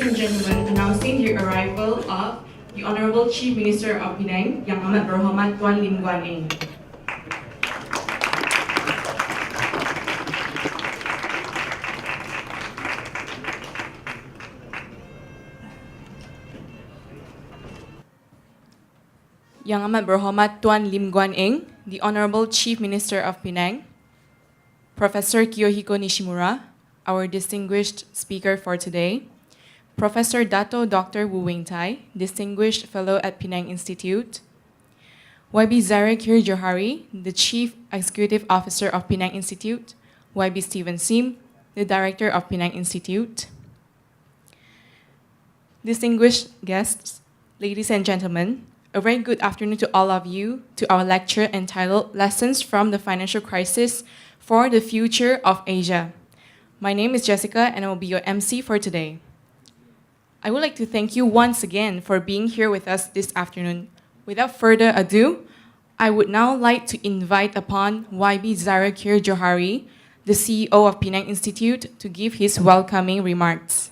and gentlemen, announcing the arrival of the Honorable Chief Minister of Penang, Yang Amat Berhormat Tuan Lim Guan Eng. Yang Amat Berhormat Tuan Lim Guan Eng, the Honorable Chief Minister of Penang, Professor Kiyohiko Nishimura, our distinguished speaker for today, Professor Dato Dr. Wu Wing Tai, Distinguished Fellow at Penang Institute, YB Zarakir Johari, the Chief Executive Officer of Penang Institute, YB Stephen Sim, the Director of Penang Institute, distinguished guests, ladies and gentlemen, a very good afternoon to all of you to our lecture entitled Lessons from the Financial Crisis for the Future of Asia. My name is Jessica and I will be your MC for today. I would like to thank you once again for being here with us this afternoon. Without further ado, I would now like to invite upon YB Zarakir Johari, the CEO of Penang Institute, to give his welcoming remarks.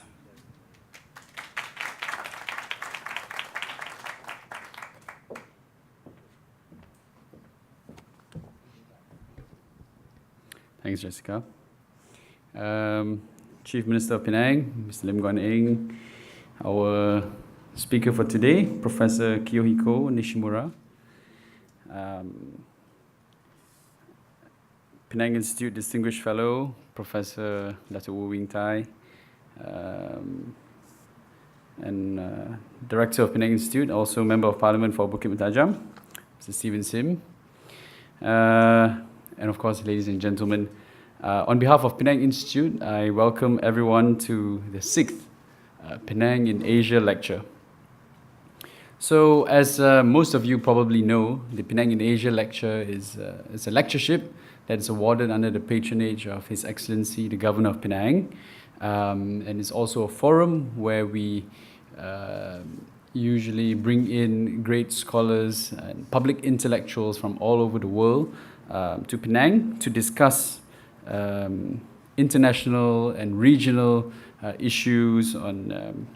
Thanks, Jessica. Chief Minister of Penang, Mr. Lim Guan Eng, our speaker for today, Professor Kiyohiko Nishimura, Penang Institute Distinguished Fellow, Professor Dato Wu Wing Tai, and Director of Penang Institute, also Member of Parliament for Bukit Mentajam, Mr. Stephen Sim, and of course, ladies and gentlemen, on behalf of Penang Institute, I welcome everyone to the 6th Penang in Asia lecture. So, as most of you probably know, the Penang in Asia lecture is a lectureship that is awarded under the patronage of His Excellency, the Governor of Penang, and it's also a forum where we usually bring in great scholars and public intellectuals from all over the world to Penang to discuss international and regional issues on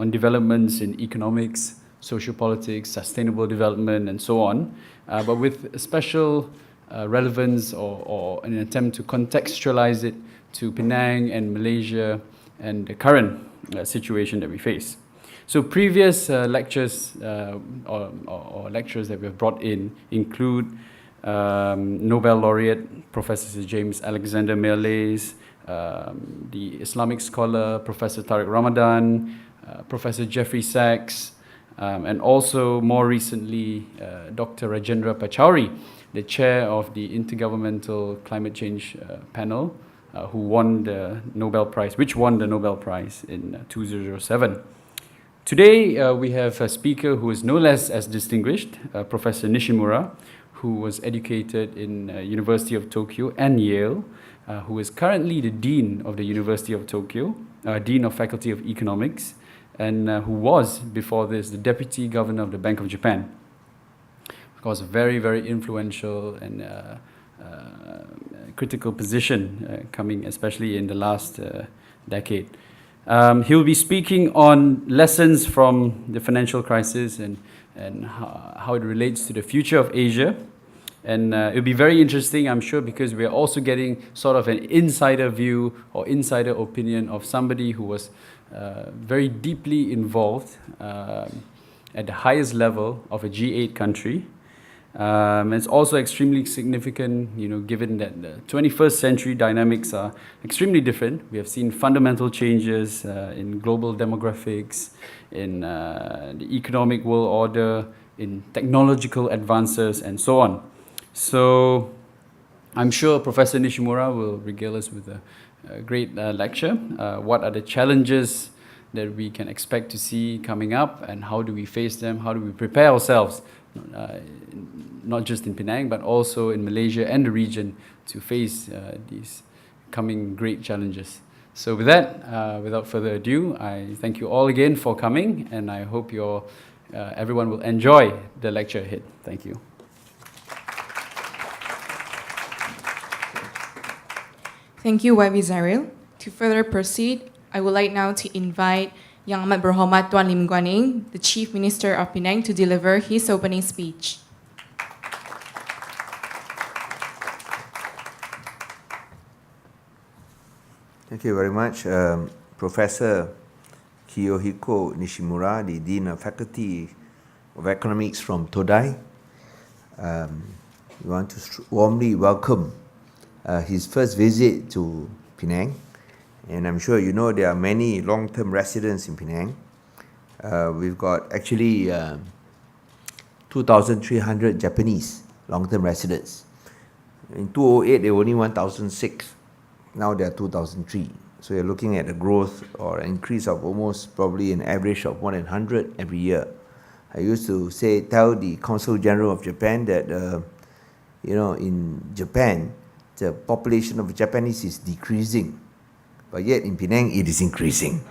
developments in economics, social politics, sustainable development, and so on, but with special relevance or an attempt to contextualize it to Penang and Malaysia and the current situation that we face. So previous lectures or lectures that we have brought in include Nobel laureate Professor James Alexander Merleys, the Islamic scholar Professor Tariq Ramadan, Professor Jeffrey Sachs, and also more recently Dr. Rajendra Pachauri, the chair of the Intergovernmental Climate Change Panel, who won the Nobel Prize, which won the Nobel Prize in 2007. Today we have a speaker who is no less as distinguished, Professor Nishimura, who was educated in University of Tokyo and Yale, who is currently the Dean of the University of Tokyo, Dean of Faculty of Economics, and who was, before this, the Deputy Governor of the Bank of Japan. Of course, a very, very influential and critical position coming especially in the last decade. He'll be speaking on lessons from the financial crisis and how it relates to the future of Asia. And it'll be very interesting, I'm sure, because we're also getting sort of an insider view or insider opinion of somebody who was very deeply involved at the highest level of a G8 country. It's also extremely significant, given that the 21st century dynamics are extremely different. We have seen fundamental changes in global demographics, in the economic world order, in technological advances, and so on. So I'm sure Professor Nishimura will regale us with a great lecture. What are the challenges that we can expect to see coming up, and how do we face them? How do we prepare ourselves, not just in Penang, but also in Malaysia and the region, to face these coming great challenges? So with that, without further ado, I thank you all again for coming, and I hope everyone will enjoy the lecture ahead. Thank you. Thank you, YB Zaril. To further proceed, I would like now to invite Yang Amat Berhormat Tuan Lim Guan Eng, the Chief Minister of Penang, to deliver his opening speech. Thank you very much, Professor Kiyohiko Nishimura, the Dean of Faculty of Economics from Todai. We want to warmly welcome his first visit to Penang, and I'm sure you know there are many long-term residents in Penang. We've got actually 2,300 Japanese long-term residents. In 2008, there were only 1,006. Now there are 2,003. So you're looking at a growth or an increase of almost probably an average of more than 100 every year. I used to tell the Consul General of Japan that, in Japan, the population of Japanese is decreasing, but yet in Penang it is increasing.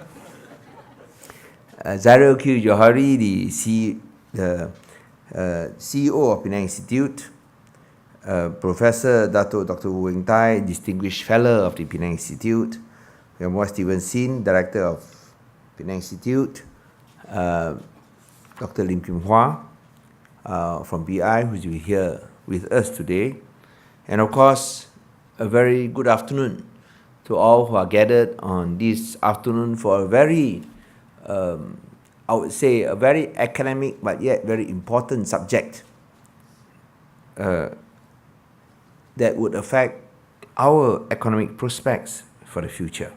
Zairil Q. Johari, the CEO of Penang Institute, Professor Dr. Wu Weng Tai, Distinguished Fellow of the Penang Institute, we have Steven Sin, Director of Penang Institute, Dr. Lim Kim Hua from BI, who is here with us today, and of course, a very good afternoon to all who are gathered on this afternoon for a very, I would say, a very academic but yet very important subject that would affect our economic prospects for the future.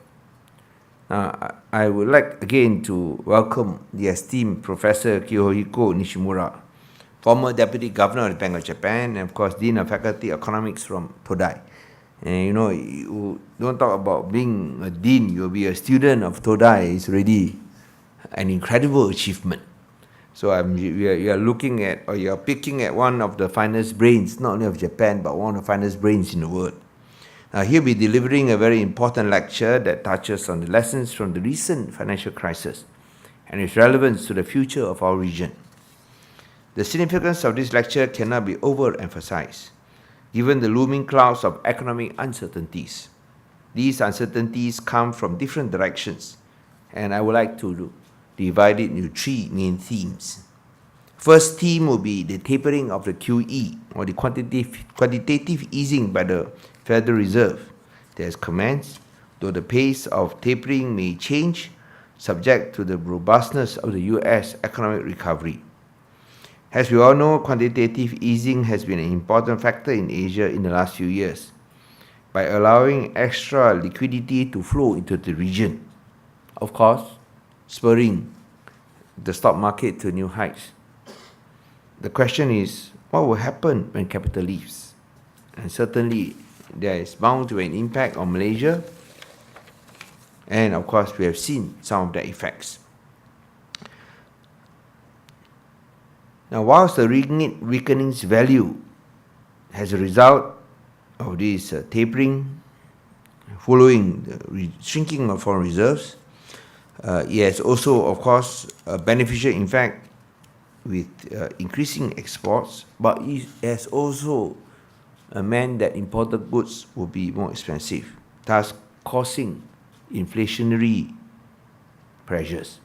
I would like again to welcome the esteemed Professor Kiyohiko Nishimura, former Deputy Governor of the Bank of Japan, and of course Dean of Faculty Economics from Todai. And you don't talk about being a dean, you'll be a student of Todai is already an incredible achievement. So you are looking at, or you are picking at one of the finest brains, not only of Japan, but one of the finest brains in the world. He'll be delivering a very important lecture that touches on the lessons from the recent financial crisis and its relevance to the future of our region. The significance of this lecture cannot be overemphasized, given the looming clouds of economic uncertainties. These uncertainties come from different directions, and I would like to divide it into three main themes. First theme will be the tapering of the QE, or the quantitative easing by the Federal Reserve that has commenced, though the pace of tapering may change, subject to the robustness of the US economic recovery. As we all know, quantitative easing has been an important factor in Asia in the last few years, by allowing extra liquidity to flow into the region, of course, spurring the stock market to new heights. The question is, what will happen when capital leaves? And certainly, there is bound to be an impact on Malaysia, and of course, we have seen some of the effects. Now, whilst the ringgit weakening's value as a result of this tapering, following the shrinking of foreign reserves, it has also, of course, a beneficial impact with increasing exports, but it has also meant that imported goods will be more expensive, thus causing inflationary pressures.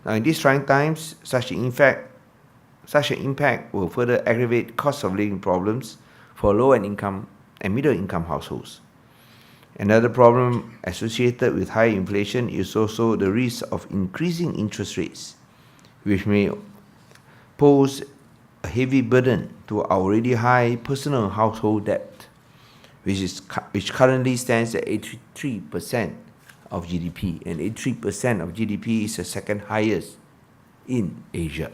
Now, in these trying times, such an impact will further aggravate cost of living problems for low income and middle income households. Another problem associated with high inflation is also the risk of increasing interest rates, which may pose a heavy burden to our already high personal household debt, which currently stands at 83% of GDP, and 83% of GDP is the second highest in Asia.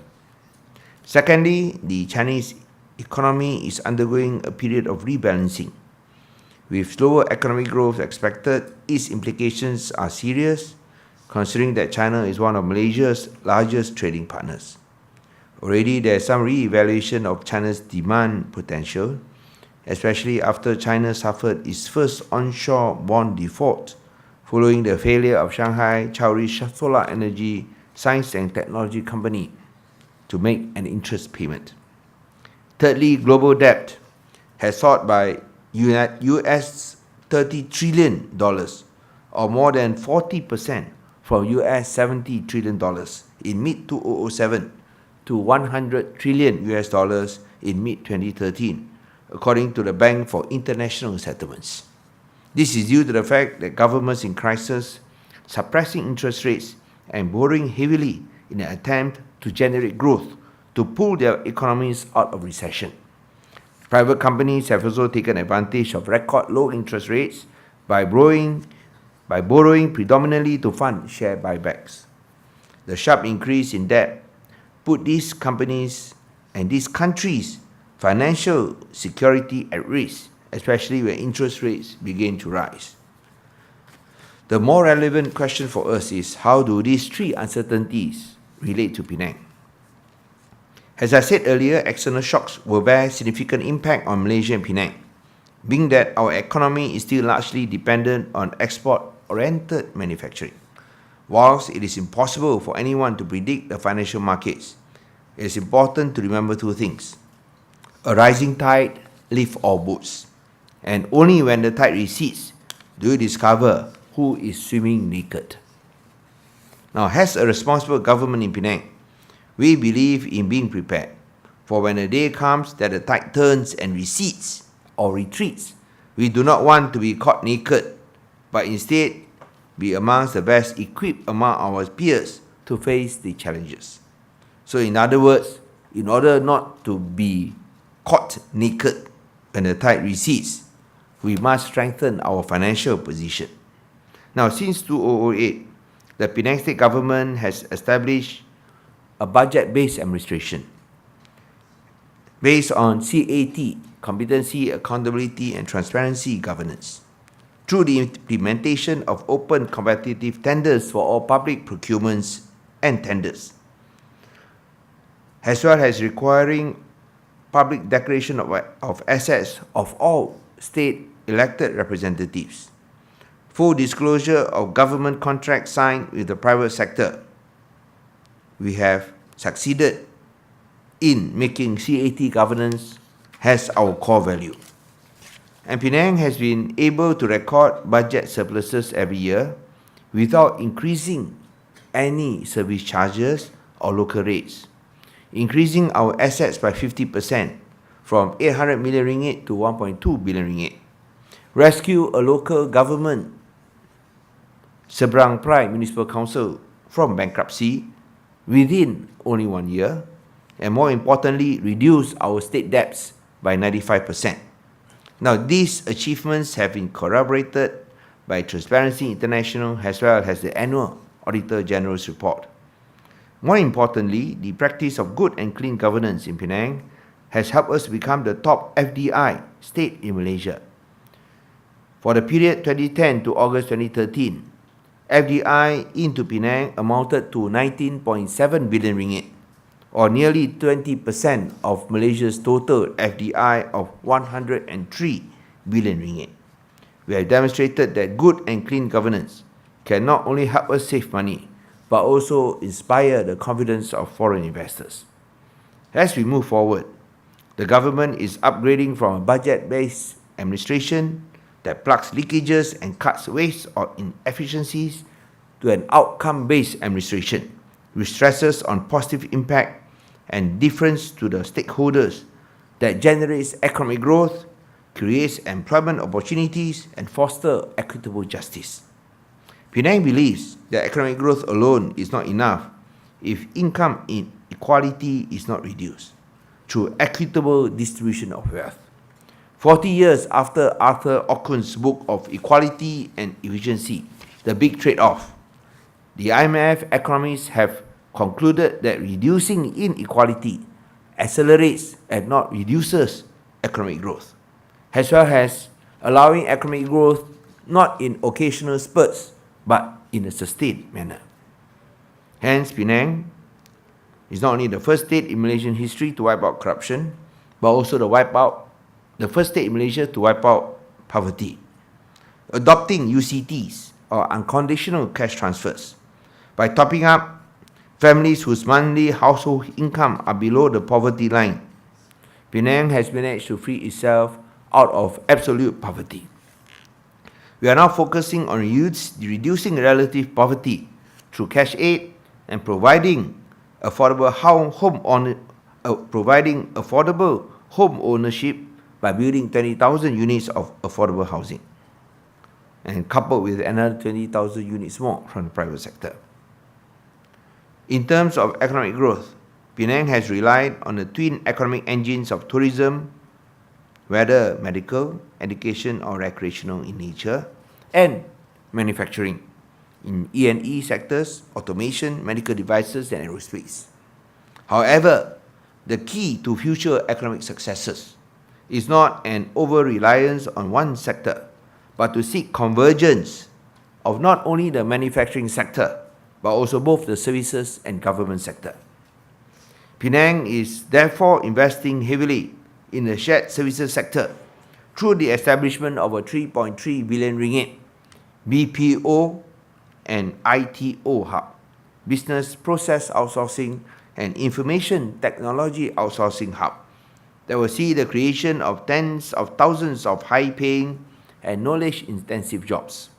Secondly, the Chinese economy is undergoing a period of rebalancing. With slower economic growth expected, its implications are serious, considering that China is one of Malaysia's largest trading partners. Already, there is some re-evaluation of China's demand potential, especially after China suffered its first onshore bond default following the failure of Shanghai Chaori Solar Energy Science and Technology Company to make an interest payment. Thirdly, global debt has soared by US $30 trillion, or more than 40% from US $70 trillion in mid-2007 to $100 trillion in mid-2013, according to the Bank for International Settlements. This is due to the fact that governments in crisis suppressing interest rates and borrowing heavily in an attempt to generate growth to pull their economies out of recession. Private companies have also taken advantage of record low interest rates by borrowing predominantly to fund share buybacks. The sharp increase in debt put these companies and these countries' financial security at risk, especially when interest rates begin to rise. The more relevant question for us is, how do these three uncertainties relate to Penang? As I said earlier, external shocks will bear significant impact on Malaysia and Penang, being that our economy is still largely dependent on export-oriented manufacturing. Whilst it is impossible for anyone to predict the financial markets, it is important to remember two things. A rising tide lifts all boats, and only when the tide recedes do you discover who is swimming naked. Now, as a responsible government in Penang, we believe in being prepared for when a day comes that the tide turns and recedes or retreats. We do not want to be caught naked, but instead be amongst the best equipped among our peers to face the challenges. So in other words, in order not to be caught naked when the tide recedes, we must strengthen our financial position. Now, since 2008, the Penang State Government has established a budget-based administration based on CAT, Competency, Accountability and Transparency Governance, through the implementation of open competitive tenders for all public procurements and tenders, as well as requiring public declaration of assets of all state elected representatives, full disclosure of government contracts signed with the private sector. We have succeeded in making CAT governance as our core value. And Penang has been able to record budget surpluses every year without increasing any service charges or local rates, increasing our assets by 50% from 800 million ringgit to 1.2 billion ringgit, rescue a local government, Seberang Prime Municipal Council, from bankruptcy within only 1 year, and more importantly, reduce our state debts by 95%. Now, these achievements have been corroborated by Transparency International as well as the annual Auditor General's report. More importantly, the practice of good and clean governance in Penang has helped us become the top FDI state in Malaysia. For the period 2010 to August 2013, FDI into Penang amounted to 19.7 billion ringgit, or nearly 20% of Malaysia's total FDI of 103 billion ringgit. We have demonstrated that good and clean governance can not only help us save money, but also inspire the confidence of foreign investors. As we move forward, the government is upgrading from a budget-based administration that plugs leakages and cuts waste or inefficiencies to an outcome-based administration, which stresses on positive impact and difference to the stakeholders, that generates economic growth, creates employment opportunities, and fosters equitable justice. Penang believes that economic growth alone is not enough if income inequality is not reduced through equitable distribution of wealth. 40 years after Arthur Okun's book of Equality and Efficiency, The Big Trade-Off, the IMF economists have concluded that reducing inequality accelerates and not reduces economic growth, as well as allowing economic growth not in occasional spurts, but in a sustained manner. Hence, Penang is not only the first state in Malaysian history to wipe out corruption, but also the first state in Malaysia to wipe out poverty. Adopting UCTs, or unconditional cash transfers, by topping up families whose monthly household income are below the poverty line, Penang has managed to free itself out of absolute poverty. We are now focusing on reducing relative poverty through cash aid and providing affordable home ownership by building 20,000 units of affordable housing, and coupled with another 20,000 units more from the private sector. In terms of economic growth, Penang has relied on the twin economic engines of tourism, whether medical, education or recreational in nature, and manufacturing in E&E sectors, automation, medical devices and aerospace. However, the key to future economic successes is not an over-reliance on one sector, but to seek convergence of not only the manufacturing sector, but also both the services and government sector. Penang is therefore investing heavily in the shared services sector through the establishment of a 3.3 billion ringgit BPO and ITO hub, Business Process Outsourcing and Information Technology Outsourcing hub, that will see the creation of tens of thousands of high-paying and knowledge-intensive jobs.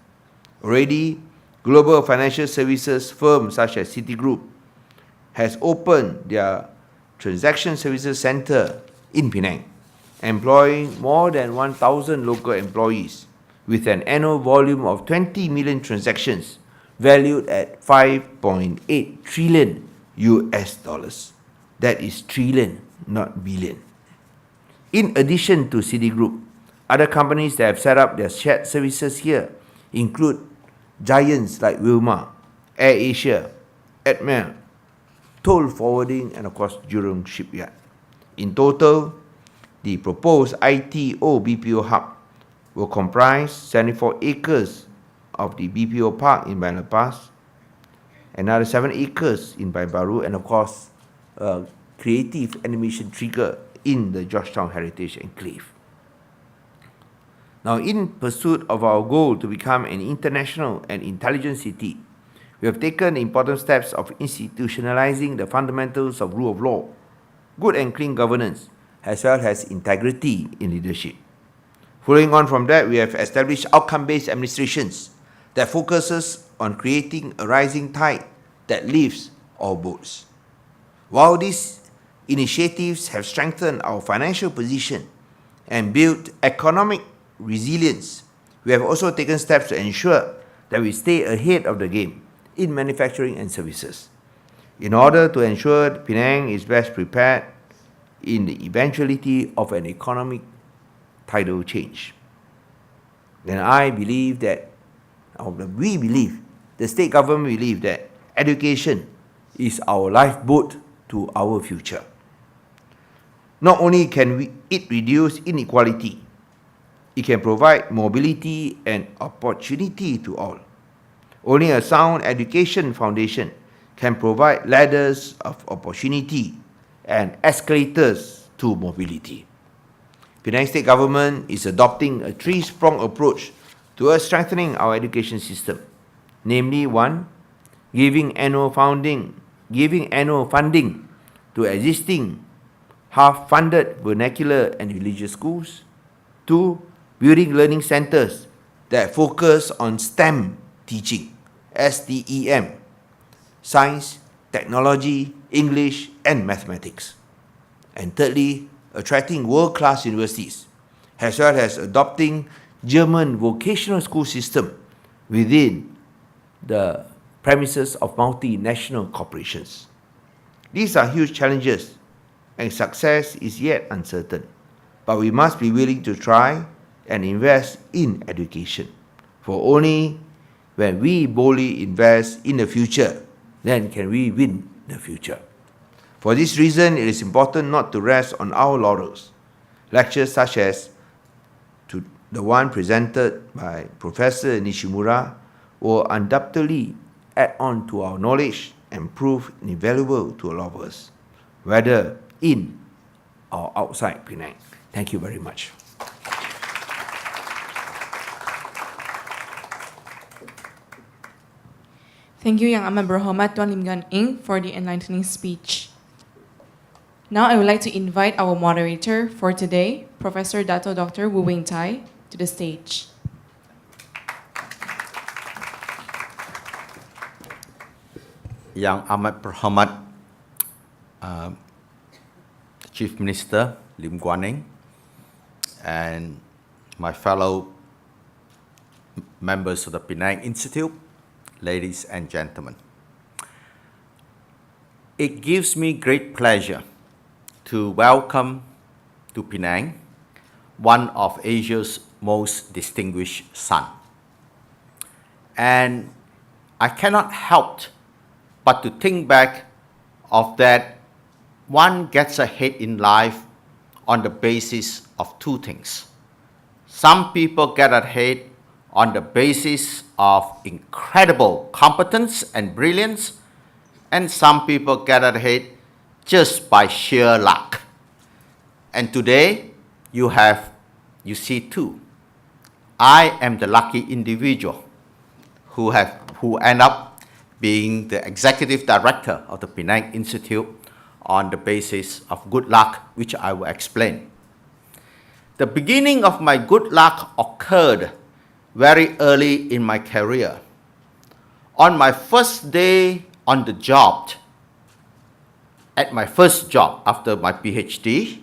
Already, global financial services firms such as Citigroup has opened their transaction services center in Penang, employing more than 1,000 local employees with an annual volume of 20 million transactions valued at 5.8 trillion US dollars. That is trillion, not billion. In addition to Citigroup, other companies that have set up their shared services here include giants like Wilmar, AirAsia, Atmel, Toll Forwarding, and of course Jurong Shipyard. In total, the proposed ITO BPO hub will comprise 74 acres of the BPO park in Bandar Lepas, another 7 acres in Baru, and of course a creative animation trigger in the Georgetown Heritage Enclave. Now, in pursuit of our goal to become an international and intelligent city, we have taken important steps of institutionalizing the fundamentals of rule of law, good and clean governance, as well as integrity in leadership. Following on from that, we have established outcome-based administrations that focuses on creating a rising tide that lifts all boats. While these initiatives have strengthened our financial position and built economic resilience, we have also taken steps to ensure that we stay ahead of the game in manufacturing and services, in order to ensure Penang is best prepared in the eventuality of an economic tidal change. Then I believe that, we believe, the state government believe that education is our lifeboat to our future. Not only can it reduce inequality, it can provide mobility and opportunity to all. Only a sound education foundation can provide ladders of opportunity and escalators to mobility. Penang State Government is adopting a three-pronged approach towards strengthening our education system. Namely, 1, giving annual funding to existing half-funded vernacular and religious schools. 2, building learning centers that focus on STEM teaching, STEM, science, technology, English, and mathematics. And thirdly, attracting world-class universities, as well as adopting German vocational school system within the premises of multinational corporations. These are huge challenges, and success is yet uncertain. But we must be willing to try and invest in education. For only when we boldly invest in the future, then can we win the future. For this reason, it is important not to rest on our laurels. Lectures such as the one presented by Professor Nishimura will undoubtedly add on to our knowledge and prove invaluable to all of us, whether in or outside Penang. Thank you very much. Thank you, Yang Amat Berhormat Tuan Lim Guan Eng, for the enlightening speech. Now I would like to invite our moderator for today, Professor Dato Dr. Wu Wing Tai, to the stage. Yang Amat Berhormat Chief Minister Lim Guan Eng, and my fellow members of the Penang Institute, ladies and gentlemen. It gives me great pleasure to welcome to Penang one of Asia's most distinguished sons. And I cannot help but to think back of that one gets ahead in life on the basis of two things. Some people get ahead on the basis of incredible competence and brilliance, and some people get ahead just by sheer luck. And today, you see two. I am the lucky individual who end up being the executive director of the Penang Institute on the basis of good luck, which I will explain. The beginning of my good luck occurred very early in my career. On my first day on the job, at my first job after my PhD,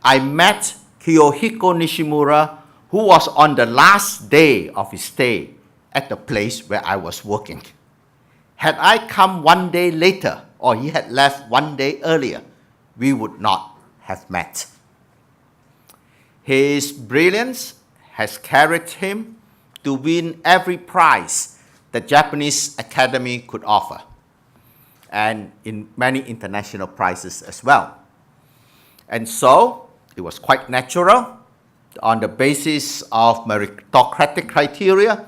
I met Kiyohiko Nishimura, who was on the last day of his stay at the place where I was working. Had I come one day later, or he had left one day earlier, we would not have met. His brilliance has carried him to win every prize the Japanese Academy could offer, and in many international prizes as well. And so, it was quite natural, on the basis of meritocratic criteria,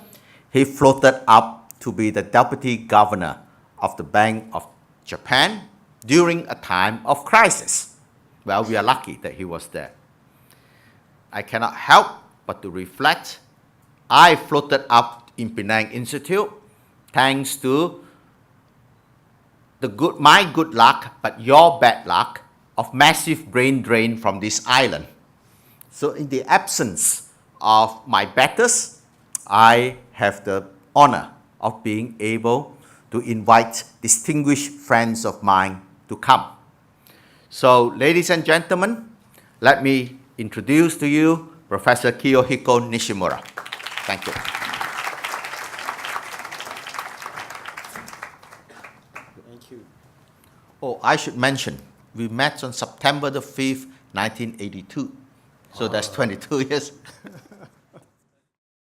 he floated up to be the deputy governor of the Bank of Japan during a time of crisis. Well, we are lucky that he was there. I cannot help but to reflect, I floated up in Penang Institute thanks to my good luck, but your bad luck, of massive brain drain from this island. So in the absence of my betters, I have the honor of being able to invite distinguished friends of mine to come. So ladies and gentlemen, let me introduce to you Professor Kiyohiko Nishimura. Thank you. Thank you. Oh, I should mention, we met on September the 5th, 1982. So that's 22 years.